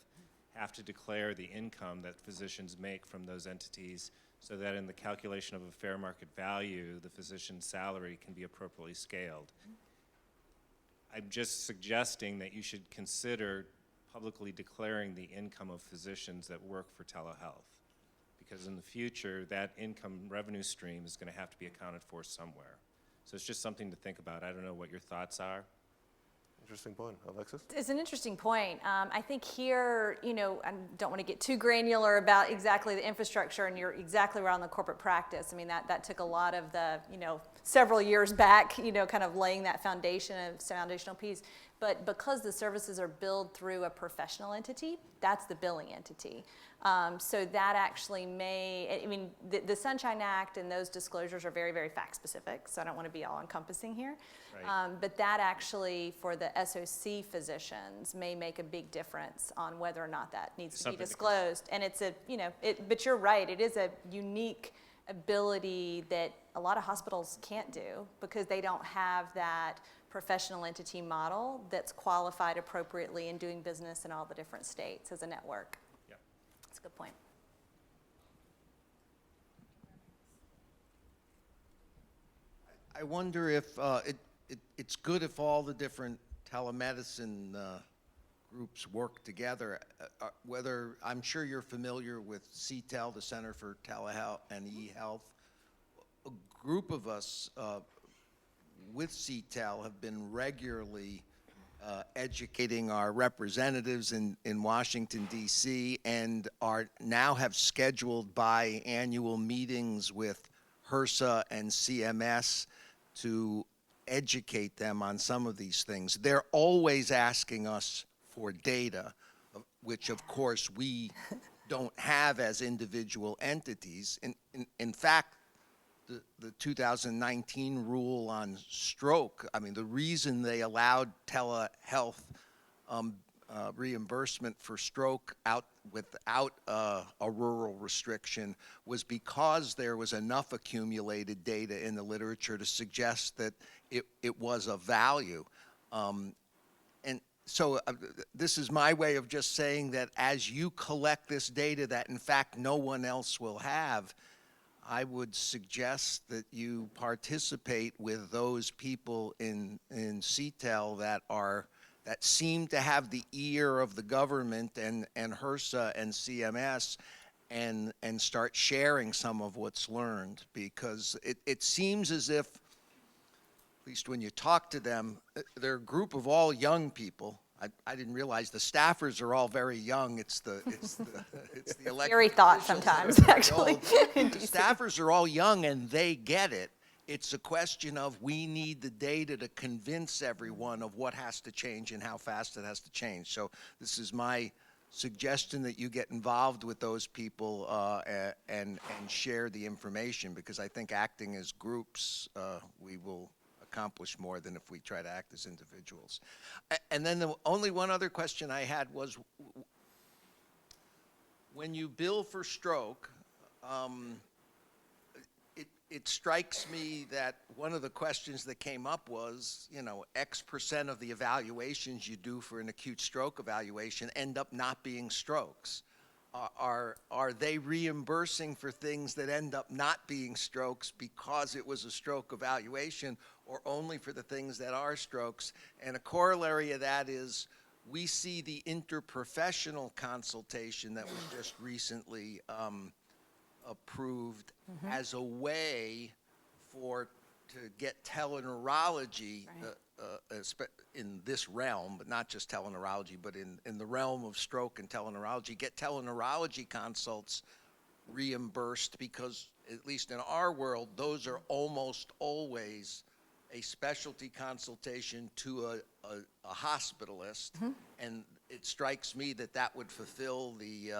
have to declare the income that physicians make from those entities so that in the calculation of a fair market value, the physician's salary can be appropriately scaled. I'm just suggesting that you should consider publicly declaring the income of physicians that work for telehealth, because in the future, that income revenue stream is going to have to be accounted for somewhere. So it's just something to think about. I don't know what your thoughts are. Interesting point. Alexis? It's an interesting point. I think here, I don't want to get too granular about exactly the infrastructure, and you're exactly right on the corporate practice. I mean, that took a lot of the, several years back, kind of laying that foundational piece. But because the services are billed through a professional entity, that's the billing entity. So that actually the Sunshine Act and those disclosures are very, very fact specific, so I don't want to be all encompassing here. Right. But that actually, for the SOC physicians, may make a big difference on whether or not that needs to be disclosed. And it's but you're right, it is a unique ability that a lot of hospitals can't do because they don't have that professional entity model that's qualified appropriately in doing business in all the different states as a network. Yep. That's a good point. I wonder if it's good if all the different telemedicine groups work together. Whether I'm sure you're familiar with CTEL, the Center for Telehealth and eHealth. A group of us with CTEL have been regularly educating our representatives in Washington, D.C., and now have scheduled biannual meetings with HRSA and CMS to educate them on some of these things. They're always asking us for data, which of course we don't have as individual entities. In fact, the 2019 rule on stroke, I mean, the reason they allowed telehealth reimbursement for stroke without a rural restriction was because there was enough accumulated data in the literature to suggest that it was of value. And so this is my way of just saying that as you collect this data that in fact no one else will have, I would suggest that you participate with those people in CTEL that seem to have the ear of the government and HRSA and CMS and start sharing some of what's learned, because it seems as if, at least when you talk to them, they're a group of all young people. I didn't realize the staffers are all very young. It's the elected Scary thought officials that are sometimes, very actually, old. in The DC. staffers are all young and they get it. It's a question of we need the data to convince everyone of what has to change and how fast it has to change. So this is my suggestion that you get involved with those people and share the information, because I think acting as groups, we will accomplish more than if we try to act as individuals. And then the only one other question I had was, when you bill for stroke, it strikes me that one of the questions that came up was, X% of the evaluations you do for an acute stroke evaluation end up not being strokes. Are they reimbursing for things that end up not being strokes because it was a stroke evaluation, or only for the things that are strokes? And a corollary of that is, we see the interprofessional consultation that was just recently approved as a way to get teleneurology in this realm, but not just teleneurology, but in the realm of stroke and teleneurology, get teleneurology consults reimbursed, because at least in our world, those are almost always a specialty consultation to a hospitalist, and it strikes me that that would fulfill the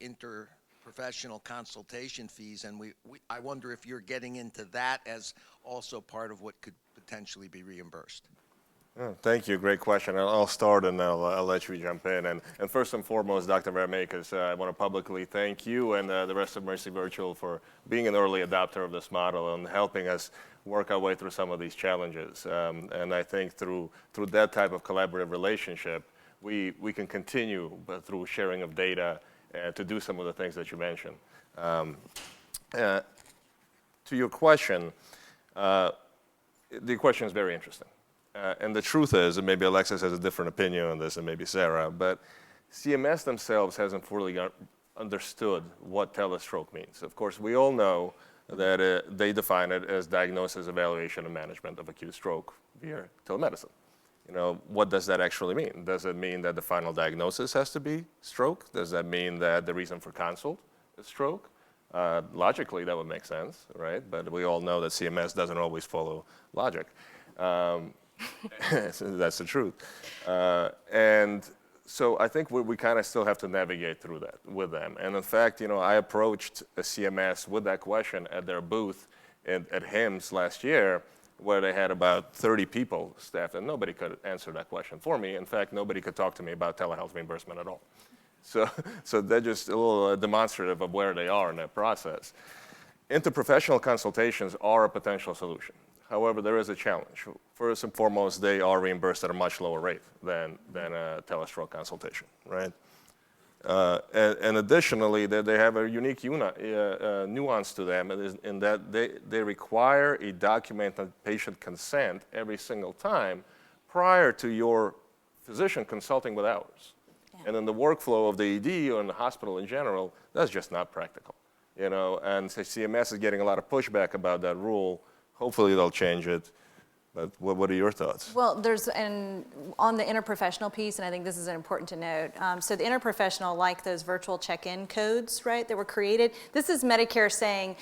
interprofessional consultation fees, and I wonder if you're getting into that as also part of what could potentially be reimbursed. Oh, thank you. Great question. I'll start and I'll let you jump in. And first and foremost, Dr. Vermakis, I want to publicly thank you and the rest of Mercy Virtual for being an early adopter of this model and helping us work our way through some of these challenges. And I think through that type of collaborative relationship, we can continue through sharing of data to do some of the things that you mentioned. To your question, the question is very interesting. And the truth is, and maybe Alexis has a different opinion on this, and maybe Sarah, but CMS themselves hasn't fully understood what telestroke means. Of course, we all know that they define it as diagnosis, evaluation, and management of acute stroke via telemedicine. What does that actually mean? Does it mean that the final diagnosis has to be stroke? Does that mean that the reason for consult is stroke? Logically, that would make sense, right? But we all know that CMS doesn't always follow logic. That's the truth. And so I think we kind of still have to navigate through that with them. And in fact, I approached a CMS with that question at their booth at HIMSS last year, where they had about 30 people staffed, and nobody could answer that question for me. In fact, nobody could talk to me about telehealth reimbursement at all. So they're just a little demonstrative of where they are in that process. Interprofessional consultations are a potential solution. However, there is a challenge. First and foremost, they are reimbursed at a much lower rate than a telestroke consultation, right? And additionally, they have a unique nuance to them, in that they require a documented patient consent every single time prior to your physician consulting with ours. Yeah. And in the workflow of the ED or in the hospital in general, that's just not practical, and so CMS is getting a lot of pushback about that rule. Hopefully they'll change it, but what are your thoughts? Well, on the interprofessional piece, and I think this is important to note, so the interprofessional, like those virtual check-in codes, right, that were created, this is Medicare saying,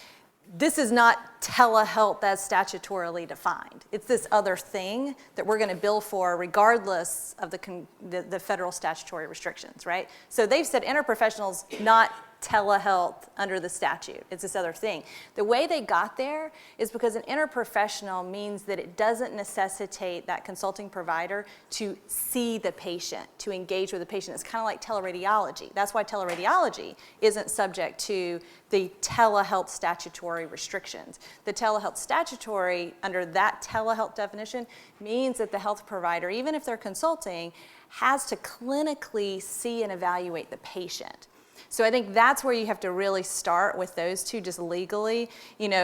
this is not telehealth as statutorily defined. It's this other thing that we're going to bill for regardless of the federal statutory restrictions, right? So they've said interprofessionals, not telehealth under the statute. It's this other thing. The way they got there is because an interprofessional means that it doesn't necessitate that consulting provider to see the patient, to engage with the patient. It's kind of like teleradiology. That's why teleradiology isn't subject to the telehealth statutory restrictions. The telehealth statutory, under that telehealth definition, means that the health provider, even if they're consulting, has to clinically see and evaluate the patient. So I think that's where you have to really start with those two, just legally.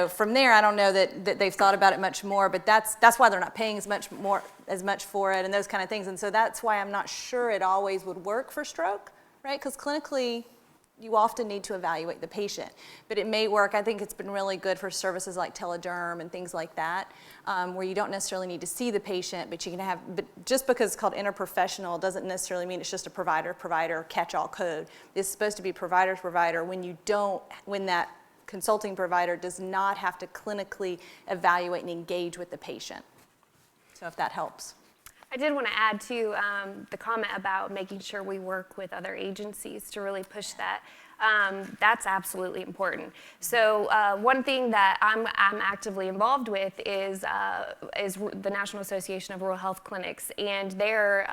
From there, I don't know that they've thought about it much more, but that's why they're not paying as much for it and those kind of things. And so that's why I'm not sure it always would work for stroke, right? Because clinically, you often need to evaluate the patient. But it may work, I think it's been really good for services like telederm and things like that, where you don't necessarily need to see the patient, but you can have, but just because it's called interprofessional doesn't necessarily mean it's just a provider catch-all code. It's supposed to be provider when that consulting provider does not have to clinically evaluate and engage with the patient. So if that helps. I did want to add to the comment about making sure we work with other agencies to really push that. That's absolutely important. So one thing that I'm actively involved with is the National Association of Rural Health Clinics, and their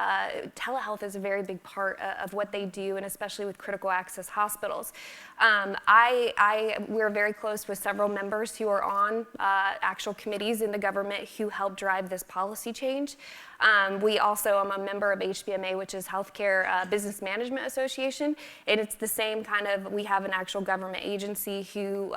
telehealth is a very big part of what they do, and especially with critical access hospitals. We're very close with several members who are on actual committees in the government who help drive this policy change. I'm a member of HBMA, which is Healthcare Business Management Association, and it's the same kind of, we have an actual government agency who,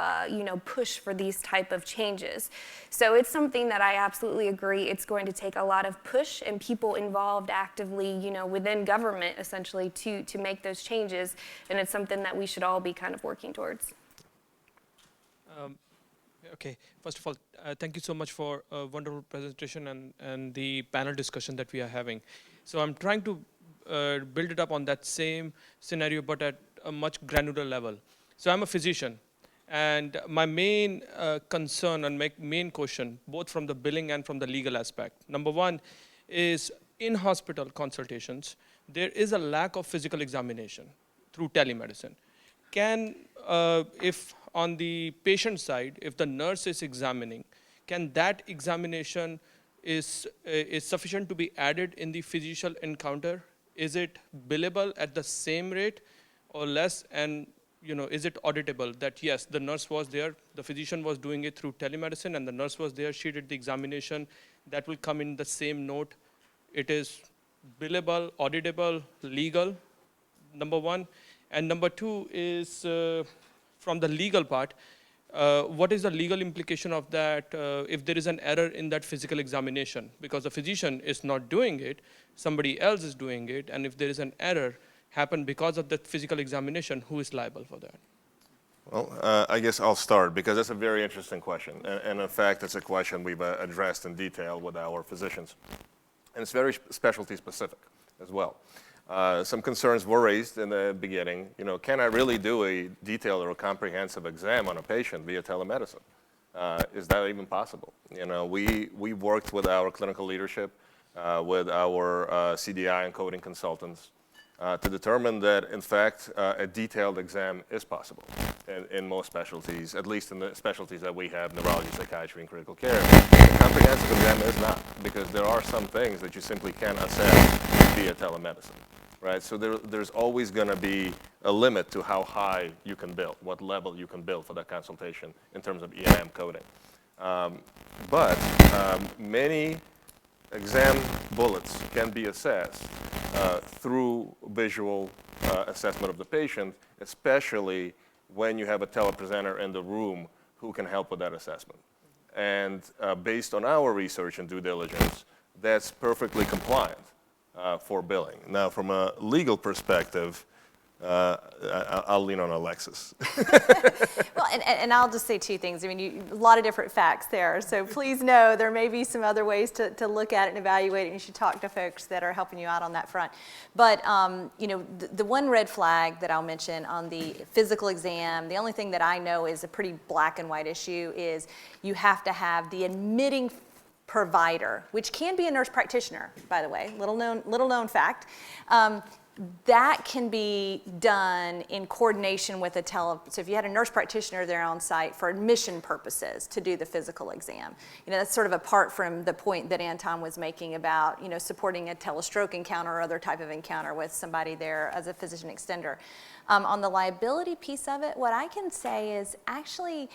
push for these type of changes. So it's something that I absolutely agree it's going to take a lot of push and people involved actively, within government essentially to make those changes, and it's something that we should all be kind of working towards. Okay, first of all, thank you so much for a wonderful presentation and the panel discussion that we are having. So I'm trying to build it up on that same scenario, but at a much granular level. So I'm a physician, and my main concern and main question, both from the billing and from the legal aspect. Number one is in hospital consultations, there is a lack of physical examination through telemedicine. If on the patient side, if the nurse is examining, can that examination is sufficient to be added in the physician encounter? Is it billable at the same rate or less? And is it auditable that yes, the nurse was there, the physician was doing it through telemedicine, and the nurse was there, she did the examination, that will come in the same note. It is billable, auditable, legal, number one. And number two is, from the legal part, what is the legal implication of that if there is an error in that physical examination? Because the physician is not doing it, somebody else is doing it, and if there is an error happen because of that physical examination, who is liable for that? Well, I guess I'll start because that's a very interesting question. And in fact, it's a question we've addressed in detail with our physicians. And it's very specialty specific as well. Some concerns were raised in the beginning. Can I really do a detailed or comprehensive exam on a patient via telemedicine? Is that even possible? We worked with our clinical leadership, with our CDI and coding consultants to determine that, in fact, a detailed exam is possible in most specialties, at least in the specialties that we have, neurology, psychiatry, and critical care. A comprehensive exam is not, because there are some things that you simply can't assess via telemedicine. Right, so there's always going to be a limit to how high you can bill, what level you can bill for that consultation in terms of E&M coding. But many exam bullets can be assessed through visual assessment of the patient, especially when you have a telepresenter in the room who can help with that assessment. And based on our research and due diligence, that's perfectly compliant for billing. Now, from a legal perspective, I'll lean on Alexis. Well, and I'll just say two things. I mean, a lot of different facts there. So please know there may be some other ways to look at it and evaluate it, and you should talk to folks that are helping you out on that front. But, the one red flag that I'll mention on the physical exam, the only thing that I know is a pretty black and white issue is you have to have the admitting provider, which can be a nurse practitioner, by the way, little known fact. That can be done in coordination with so if you had a nurse practitioner there on site for admission purposes to do the physical exam. That's sort of apart from the point that Anton was making about, supporting a telestroke encounter or other type of encounter with somebody there as a physician extender. On the liability piece of it, what I can say is actually,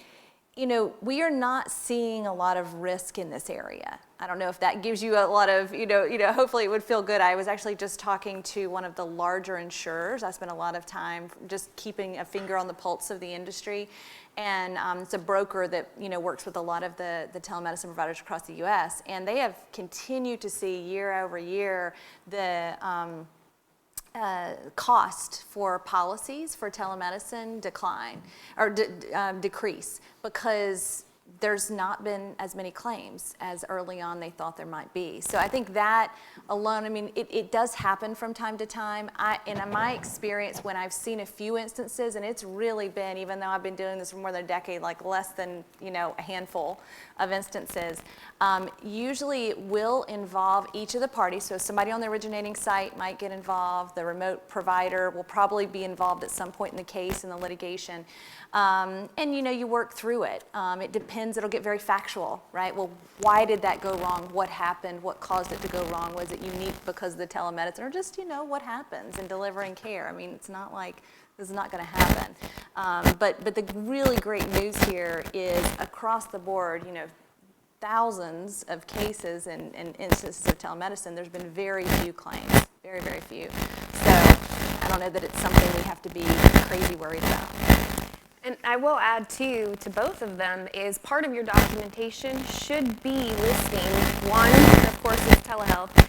we are not seeing a lot of risk in this area. I don't know if that gives you a lot of, hopefully it would feel good. I was actually just talking to one of the larger insurers. I spent a lot of time just keeping a finger on the pulse of the industry. And it's a broker that, works with a lot of the telemedicine providers across the US. And they have continued to see year over year the cost for policies for telemedicine decline or decrease because there's not been as many claims as early on they thought there might be. So I think that alone, I mean, it does happen from time to time. In my experience, when I've seen a few instances, and it's really been, even though I've been doing this for more than a decade, like less than, a handful of instances, usually it will involve each of the parties. So somebody on the originating site might get involved. The remote provider will probably be involved at some point in the case, in the litigation. And you work through it. It depends, it'll get very factual, right? Well, why did that go wrong? What happened? What caused it to go wrong? Was it unique because of the telemedicine? Or just, what happens in delivering care? I mean, it's not like this is not going to happen. But the really great news here is across the board, thousands of cases and instances of telemedicine, there's been very few claims, very, very few. So I don't know that it's something we have to be crazy worried about. And I will add too, to both of them, is part of your documentation should be listing, one, of course, is telehealth,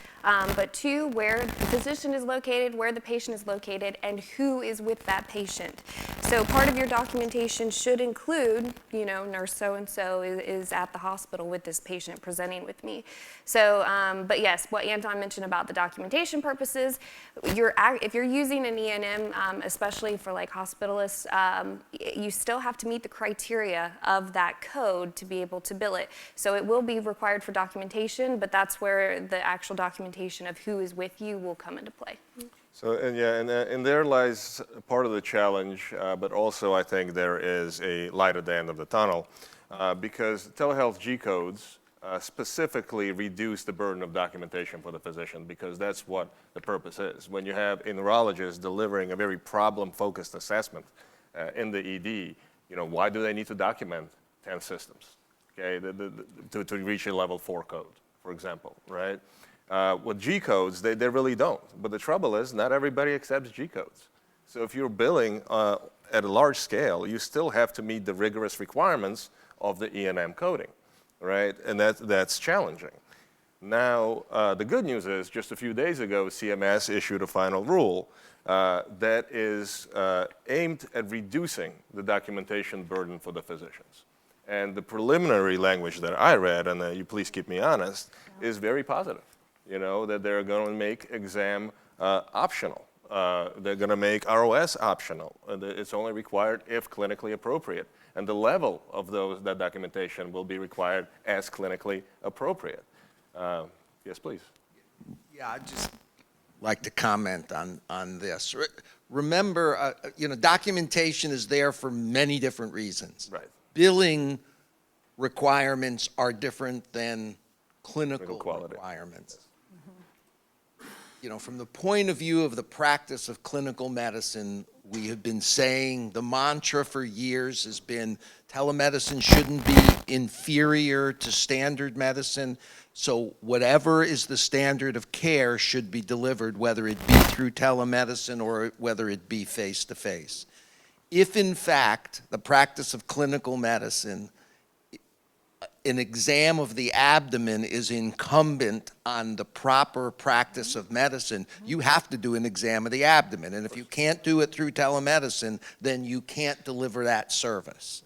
but two, where the physician is located, where the patient is located, and who is with that patient. So part of your documentation should include, nurse so-and-so is at the hospital with this patient presenting with me. So, but yes, what Anton mentioned about the documentation purposes, if you're using an E&M, especially for like hospitalists, you still have to meet the criteria of that code to be able to bill it. So it will be required for documentation, but that's where the actual documentation of who is with you will come into play. So, and there lies part of the challenge, but also I think there is a light at the end of the tunnel, because Telehealth Gcodes specifically reduce the burden of documentation for the physician, because that's what the purpose is. When you have a neurologist delivering a very problem-focused assessment in the ED, why do they need to document 10 systems, okay, to reach a level 4 code, for example, right? With G-codes, they really don't. But the trouble is, not everybody accepts G-codes. So if you're billing at a large scale, you still have to meet the rigorous requirements of the E&M coding, right? And that's challenging. Now, the good news is, just a few days ago, CMS issued a final rule that is aimed at reducing the documentation burden for the physicians. And the preliminary language that I read, and you please keep me honest, is very positive. That they're going to make exam optional. They're going to make ROS optional. It's only required if clinically appropriate. And the level of that documentation will be required as clinically appropriate. Yes, please. Yeah, I'd just like to comment on this. Remember, documentation is there for many different reasons. Right. Billing requirements are different than clinical requirements. From the point of view of the practice of clinical medicine, we have been saying the mantra for years has been telemedicine shouldn't be inferior to standard medicine. So whatever is the standard of care should be delivered, whether it be through telemedicine or whether it be face-to-face. If, in fact, the practice of clinical medicine, an exam of the abdomen is incumbent on the proper practice of medicine, you have to do an exam of the abdomen. And if you can't do it through telemedicine, then you can't deliver that service,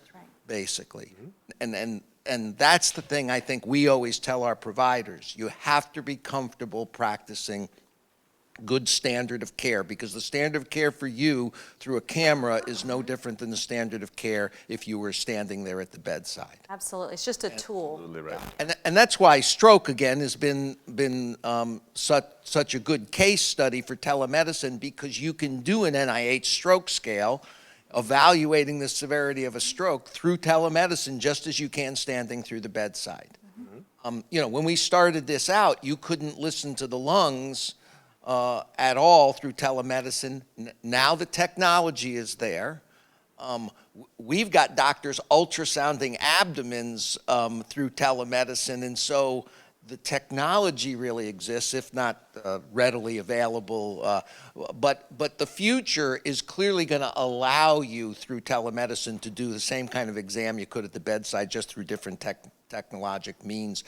basically. And that's the thing I think we always tell our providers. You have to be comfortable practicing good standard of care, because the standard of care for you through a camera is no different than the standard of care if you were standing there at the bedside. Absolutely, it's just a tool. Absolutely right. And that's why stroke, again, has been such a good case study for telemedicine, because you can do an NIH stroke scale evaluating the severity of a stroke through telemedicine just as you can standing through the bedside. When we started this out, you couldn't listen to the lungs at all through telemedicine. Now the technology is there. We've got doctors ultrasounding abdomens through telemedicine, and so the technology really exists, if not readily available. But the future is clearly going to allow you through telemedicine to do the same kind of exam you could at the bedside, just through different technologic means,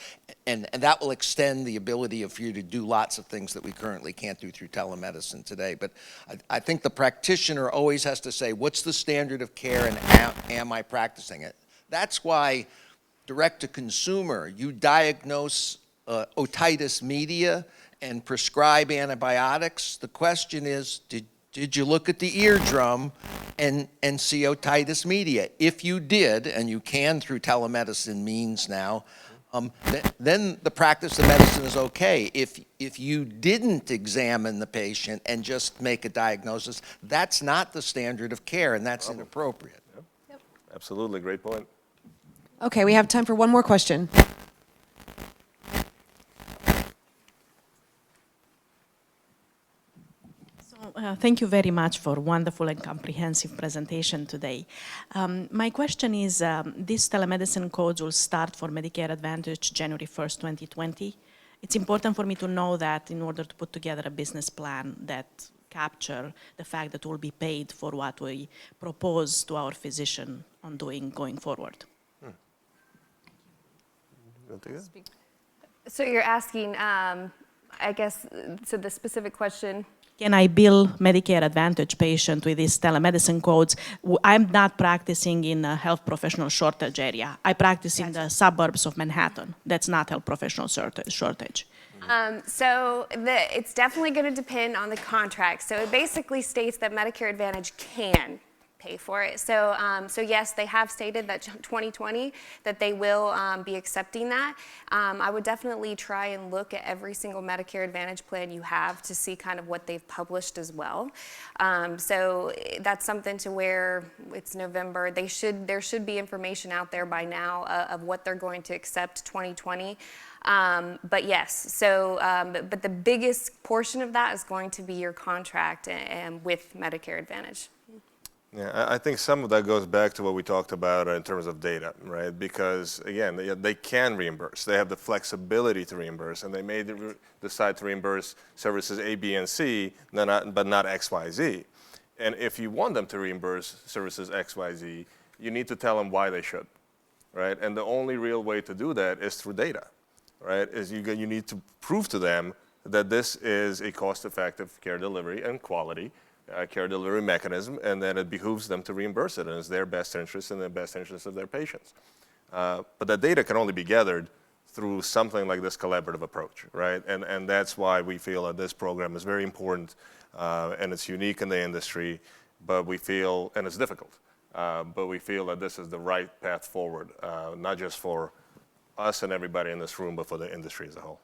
and that will extend the ability for you to do lots of things that we currently can't do through telemedicine today. But I think the practitioner always has to say, what's the standard of care and am I practicing it? That's why direct to consumer, you diagnose otitis media and prescribe antibiotics. The question is, did you look at the eardrum and see otitis media? If you did, and you can through telemedicine means now, then the practice of medicine is okay. If you didn't examine the patient and just make a diagnosis, that's not the standard of care, and that's inappropriate. Yep. Absolutely, great point. Okay, we have time for one more question. Thank you very much for a wonderful and comprehensive presentation today. My question is, these telemedicine codes will start for Medicare Advantage January 1st, 2020. It's important for me to know that in order to put together a business plan that capture the fact that we'll be paid for what we propose to our physician on doing going forward. So you're asking, I guess, so the specific question. Can I bill Medicare Advantage patient with these telemedicine codes? I'm not practicing in a health professional shortage area. I practice in the suburbs of Manhattan. That's not health professional shortage. So it's definitely going to depend on the contract. So it basically states that Medicare Advantage can pay for it. So, so yes, they have stated that 2020 that they will be accepting that. I would definitely try and look at every single Medicare Advantage plan you have to see kind of what they've published as well. So that's something to where it's November. There should be information out there by now of what they're going to accept 2020. But yes, so but the biggest portion of that is going to be your contract and with Medicare Advantage. Yeah, I think some of that goes back to what we talked about in terms of data, right? Because again, they can reimburse. They have the flexibility to reimburse, and they may decide to reimburse services A, B, and C, but not X, Y, Z. And if you want them to reimburse services X, Y, Z, you need to tell them why they should, right? And the only real way to do that is through data, right? Is you need to prove to them that this is a cost-effective care delivery and quality care delivery mechanism, and then it behooves them to reimburse it, and it's their best interest and the best interest of their patients. But that data can only be gathered through something like this collaborative approach, right? And that's why we feel that this program is very important, and it's unique in the industry, but we feel, and it's difficult, but we feel that this is the right path forward, not just for us and everybody in this room, but for the industry as a whole.